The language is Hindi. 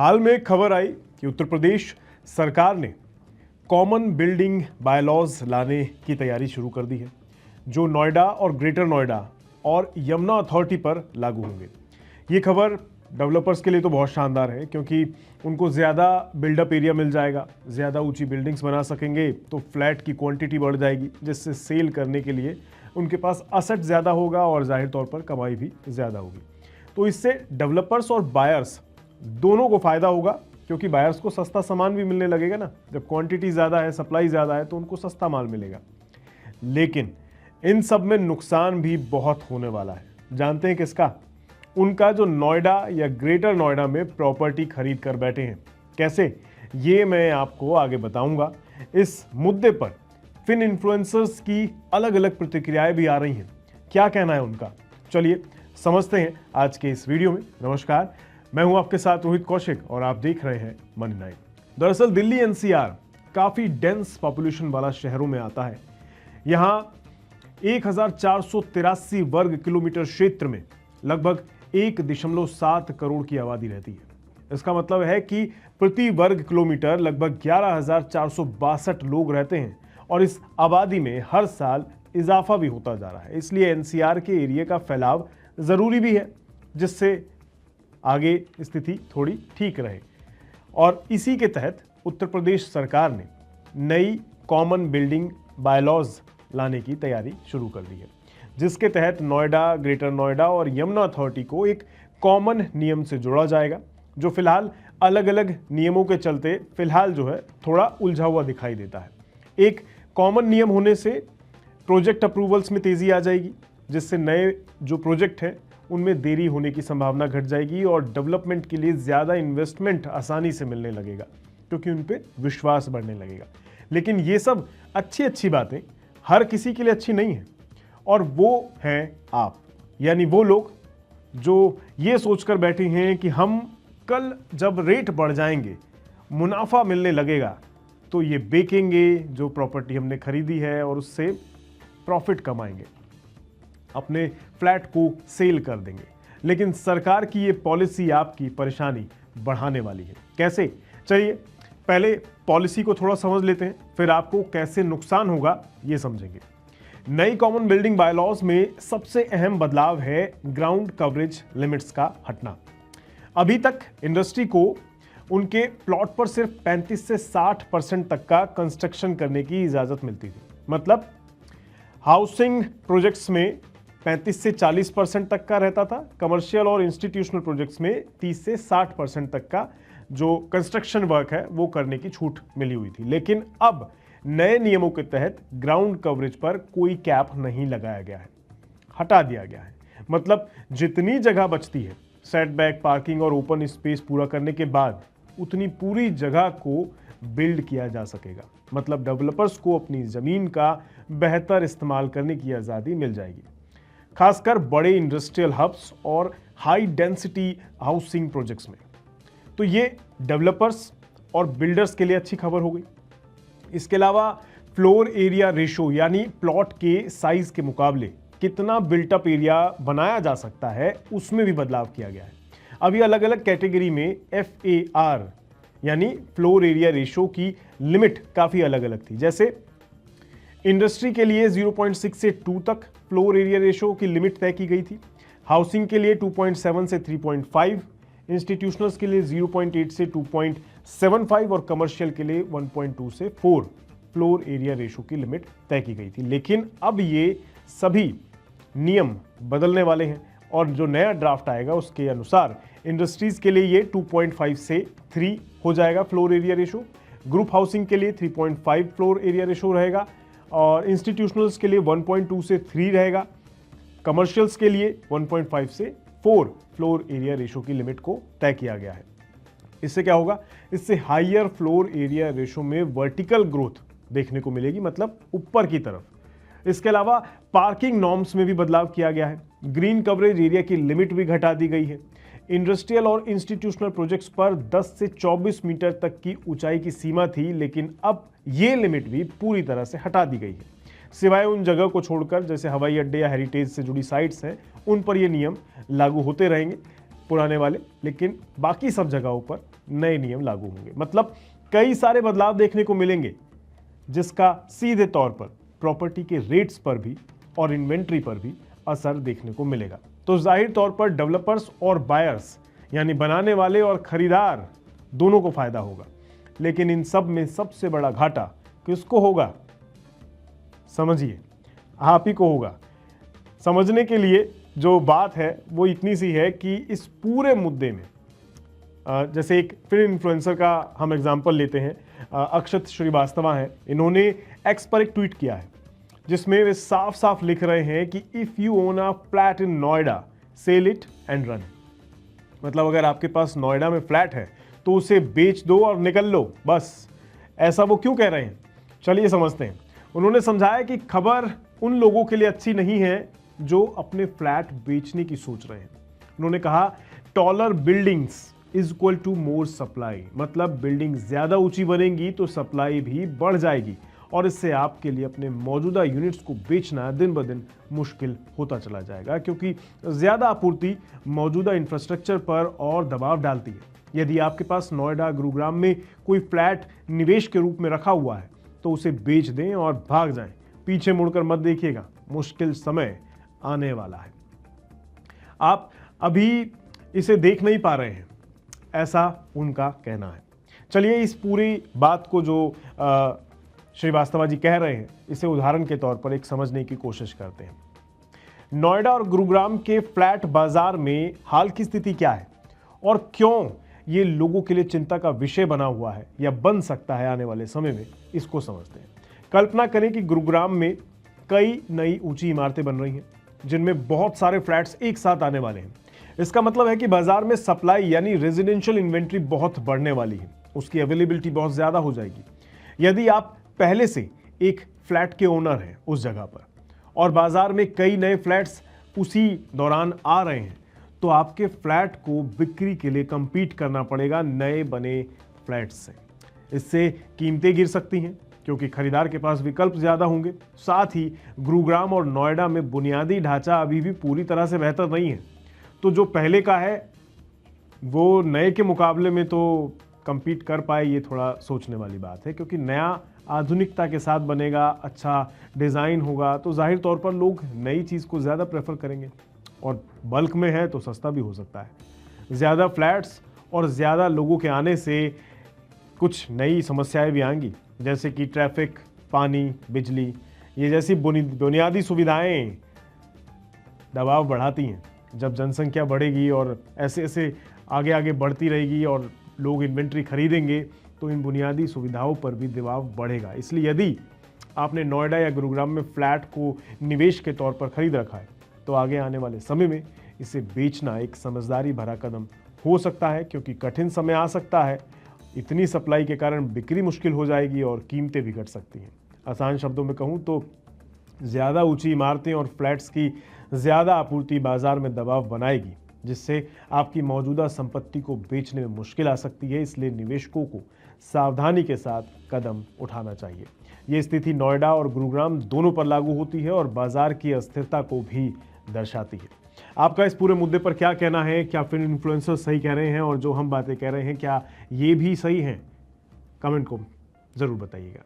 हाल में एक खबर आई कि उत्तर प्रदेश सरकार ने कॉमन बिल्डिंग बायलॉज लाने की तैयारी शुरू कर दी है, जो नोएडा और ग्रेटर नोएडा और यमुना अथॉरिटी पर लागू होंगे। ये खबर डेवलपर्स के लिए तो बहुत शानदार है, क्योंकि उनको ज़्यादा बिल्डअप एरिया मिल जाएगा, ज़्यादा ऊंची बिल्डिंग्स बना सकेंगे, तो फ्लैट की क्वांटिटी बढ़ जाएगी, जिससे सेल करने के लिए उनके पास असेट ज़्यादा होगा और जाहिर तौर पर कमाई भी ज़्यादा होगी। तो इससे डेवलपर्स और बायर्स दोनों को फ़ायदा होगा, क्योंकि बायर्स को सस्ता सामान भी मिलने लगेगा ना। जब क्वांटिटी ज़्यादा है, सप्लाई ज़्यादा है, तो उनको सस्ता माल मिलेगा। लेकिन इन सब में नुकसान भी बहुत होने वाला है। जानते हैं किसका? उनका जो नोएडा या ग्रेटर नोएडा में प्रॉपर्टी खरीद कर बैठे हैं। कैसे, ये मैं आपको आगे बताऊंगा। इस मुद्दे पर फिन इन्फ्लुएंसर्स की अलग अलग प्रतिक्रियाएं भी आ रही हैं। क्या कहना है उनका, चलिए समझते हैं आज के इस वीडियो में। नमस्कार, मैं हूं आपके साथ रोहित कौशिक और आप देख रहे हैं मनी नाइन। दरअसल दिल्ली एनसीआर काफी डेंस पॉपुलेशन वाला शहरों में आता है। यहां 1483 वर्ग किलोमीटर क्षेत्र में लगभग 1.7 करोड़ की आबादी रहती है। इसका मतलब है कि प्रति वर्ग किलोमीटर लगभग 11,462 लोग रहते हैं और इस आबादी में हर साल इजाफा भी होता जा रहा है। इसलिए एनसीआर के एरिया का फैलाव जरूरी भी है, जिससे आगे स्थिति थोड़ी ठीक रहे। और इसी के तहत उत्तर प्रदेश सरकार ने नई कॉमन बिल्डिंग बायलॉज लाने की तैयारी शुरू कर दी है, जिसके तहत नोएडा, ग्रेटर नोएडा और यमुना अथॉरिटी को एक कॉमन नियम से जोड़ा जाएगा, जो फिलहाल अलग अलग नियमों के चलते फिलहाल जो है थोड़ा उलझा हुआ दिखाई देता है। एक कॉमन नियम होने से प्रोजेक्ट अप्रूवल्स में तेजी आ जाएगी, जिससे नए जो प्रोजेक्ट हैं उनमें देरी होने की संभावना घट जाएगी और डेवलपमेंट के लिए ज़्यादा इन्वेस्टमेंट आसानी से मिलने लगेगा, क्योंकि उन पे विश्वास बढ़ने लगेगा। लेकिन ये सब अच्छी बातें हर किसी के लिए अच्छी नहीं है, और वो हैं आप, यानी वो लोग जो ये सोचकर बैठे हैं कि हम कल जब रेट बढ़ जाएंगे, मुनाफा मिलने लगेगा, तो ये बेचेंगे जो प्रॉपर्टी हमने खरीदी है और उससे प्रॉफिट कमाएंगे, अपने फ्लैट को सेल कर देंगे। लेकिन सरकार की ये पॉलिसी आपकी परेशानी बढ़ाने वाली है। कैसे? चलिए पहले पॉलिसी को थोड़ा समझ लेते हैं, फिर आपको कैसे नुकसान होगा ये समझेंगे। नई कॉमन बिल्डिंग बायलॉज में सबसे अहम बदलाव है ग्राउंड कवरेज लिमिट्स का हटना। अभी तक इंडस्ट्री को उनके प्लॉट पर सिर्फ 35 से 60% तक का कंस्ट्रक्शन करने की इजाजत मिलती थी। मतलब हाउसिंग प्रोजेक्ट्स में 35 से 40% तक का रहता था, कमर्शियल और इंस्टीट्यूशनल प्रोजेक्ट्स में 30 से 60% तक का जो कंस्ट्रक्शन वर्क है वो करने की छूट मिली हुई थी। लेकिन अब नए नियमों के तहत ग्राउंड कवरेज पर कोई कैप नहीं लगाया गया है, हटा दिया गया है। मतलब जितनी जगह बचती है सेटबैक, पार्किंग और ओपन स्पेस पूरा करने के बाद, उतनी पूरी जगह को बिल्ड किया जा सकेगा। मतलब डेवलपर्स को अपनी जमीन का बेहतर इस्तेमाल करने की आज़ादी मिल जाएगी, खासकर बड़े इंडस्ट्रियल हब्स और हाई डेंसिटी हाउसिंग प्रोजेक्ट्स में। तो ये डेवलपर्स और बिल्डर्स के लिए अच्छी खबर हो गई। इसके अलावा फ्लोर एरिया रेशो, यानी प्लॉट के साइज के मुकाबले कितना बिल्टअप एरिया बनाया जा सकता है, उसमें भी बदलाव किया गया है। अभी अलग अलग कैटेगरी में FAR यानी फ्लोर एरिया रेशो की लिमिट काफ़ी अलग अलग थी। जैसे इंडस्ट्री के लिए 0.6 से 2 तक फ्लोर एरिया रेशो की लिमिट तय की गई थी। हाउसिंग के लिए 2.7 से 3.5, इंस्टीट्यूशनल्स के लिए 0.8 से 2.75 और कमर्शियल के लिए 1.2 से 4 फ्लोर एरिया रेशो की लिमिट तय की गई थी। लेकिन अब ये सभी नियम बदलने वाले हैं और जो नया ड्राफ्ट आएगा उसके अनुसार इंडस्ट्रीज के लिए ये 2.5 से 3 हो जाएगा floor area ratio, group housing के लिए 3.5 फ्लोर एरिया रेशो रहेगा और इंस्टीट्यूशनल्स के लिए 1.2 से 3 रहेगा, कमर्शियल्स के लिए 1.5 से 4 फ्लोर एरिया रेशो की लिमिट को तय किया गया है। इससे क्या होगा? इससे हाइयर फ्लोर एरिया रेशो में वर्टिकल ग्रोथ देखने को मिलेगी, मतलब ऊपर की तरफ। इसके अलावा पार्किंग नॉर्म्स में भी बदलाव किया गया है। ग्रीन कवरेज एरिया की लिमिट भी घटा दी गई है। इंडस्ट्रियल और इंस्टीट्यूशनल प्रोजेक्ट्स पर 10 से 24 मीटर तक की ऊंचाई की सीमा थी, लेकिन अब ये लिमिट भी पूरी तरह से हटा दी गई है, सिवाय उन जगह को छोड़कर जैसे हवाई अड्डे या हेरिटेज से जुड़ी साइट्स हैं, उन पर ये नियम लागू होते रहेंगे। पुराने वाले, लेकिन बाकी सब जगहों पर नए नियम लागू होंगे। मतलब कई सारे बदलाव देखने को मिलेंगे, जिसका सीधे तौर पर प्रॉपर्टी के रेट्स पर भी और इन्वेंट्री पर भी असर देखने को मिलेगा। तो जाहिर तौर पर डेवलपर्स और बायर्स यानी बनाने वाले और खरीदार दोनों को फायदा होगा। लेकिन इन सब में सबसे बड़ा घाटा किसको होगा? समझिए, आप ही को होगा। समझने के लिए जो बात है वो इतनी सी है कि इस पूरे मुद्दे में जैसे एक फिल्म इन्फ्लुएंसर का हम एग्जांपल लेते हैं, अक्षत श्रीवास्तव हैं। इन्होंने एक्स पर एक ट्वीट किया है जिसमें वे साफ साफ लिख रहे हैं कि if you own a flat in Noida sell it and run. मतलब अगर आपके पास नोएडा में फ्लैट है तो उसे बेच दो और निकल लो, बस। ऐसा वो क्यों कह रहे हैं, चलिए समझते हैं। उन्होंने समझाया कि खबर उन लोगों के लिए अच्छी नहीं है जो अपने फ्लैट बेचने की सोच रहे हैं। उन्होंने कहा taller buildings is equal to more supply. मतलब बिल्डिंग ज्यादा ऊंची बनेगी तो सप्लाई भी बढ़ जाएगी और इससे आपके लिए अपने मौजूदा यूनिट्स को बेचना दिन ब दिन मुश्किल होता चला जाएगा, क्योंकि ज्यादा आपूर्ति मौजूदा इंफ्रास्ट्रक्चर पर और दबाव डालती है। यदि आपके पास नोएडा गुरुग्राम में कोई फ्लैट निवेश के रूप में रखा हुआ है तो उसे बेच दें और भाग जाएं। पीछे मुड़कर मत देखिएगा, मुश्किल समय आने वाला है। आप अभी इसे देख नहीं पा रहे हैं, ऐसा उनका कहना है। चलिए इस पूरी बात को जो श्रीवास्तव जी कह रहे हैं, इसे उदाहरण के तौर पर एक समझने की कोशिश करते हैं। नोएडा और गुरुग्राम के फ्लैट बाजार में हाल की स्थिति क्या है और क्यों ये लोगों के लिए चिंता का विषय बना हुआ है या बन सकता है आने वाले समय में, इसको समझते हैं। कल्पना करें कि गुरुग्राम में कई नई ऊंची इमारतें बन रही हैं जिनमें बहुत सारे फ्लैट्स एक साथ आने वाले हैं। इसका मतलब है कि बाजार में सप्लाई यानी रेजिडेंशियल इन्वेंट्री बहुत बढ़ने वाली है, उसकी अवेलेबिलिटी बहुत ज़्यादा हो जाएगी। यदि आप पहले से एक फ्लैट के ओनर हैं उस जगह पर और बाजार में कई नए फ्लैट्स उसी दौरान आ रहे हैं, तो आपके फ्लैट को बिक्री के लिए compete करना पड़ेगा नए बने फ्लैट्स से। इससे कीमतें गिर सकती हैं क्योंकि खरीदार के पास विकल्प ज़्यादा होंगे। साथ ही गुरुग्राम और नोएडा में बुनियादी ढांचा अभी भी पूरी तरह से बेहतर नहीं है, तो जो पहले का है वो नए के मुकाबले में तो compete कर पाए, ये थोड़ा सोचने वाली बात है। क्योंकि नया आधुनिकता के साथ बनेगा, अच्छा डिज़ाइन होगा, तो जाहिर तौर पर लोग नई चीज़ को ज़्यादा प्रेफर करेंगे और बल्क में है तो सस्ता भी हो सकता है। ज़्यादा फ्लैट्स और ज़्यादा लोगों के आने से कुछ नई समस्याएं भी आएंगी, जैसे कि ट्रैफिक, पानी, बिजली, ये जैसी बुनियादी सुविधाएं दबाव बढ़ाती हैं। जब जनसंख्या बढ़ेगी और ऐसे ऐसे आगे आगे बढ़ती रहेगी और लोग इन्वेंट्री खरीदेंगे तो इन बुनियादी सुविधाओं पर भी दबाव बढ़ेगा। इसलिए यदि आपने नोएडा या गुरुग्राम में फ्लैट को निवेश के तौर पर खरीद रखा है तो आगे आने वाले समय में इसे बेचना एक समझदारी भरा कदम हो सकता है, क्योंकि कठिन समय आ सकता है। इतनी सप्लाई के कारण बिक्री मुश्किल हो जाएगी और कीमतें भी घट सकती हैं। आसान शब्दों में कहूँ तो ज़्यादा ऊंची इमारतें और फ्लैट्स की ज़्यादा आपूर्ति बाजार में दबाव बनाएगी, जिससे आपकी मौजूदा संपत्ति को बेचने में मुश्किल आ सकती है। इसलिए निवेशकों को सावधानी के साथ कदम उठाना चाहिए। ये स्थिति नोएडा और गुरुग्राम दोनों पर लागू होती है और बाजार की अस्थिरता को भी दर्शाती है। आपका इस पूरे मुद्दे पर क्या कहना है? क्या फिल्म इन्फ्लुएंसर सही कह रहे हैं और जो हम बातें कह रहे हैं क्या ये भी सही हैं? कमेंट को ज़रूर बताइएगा।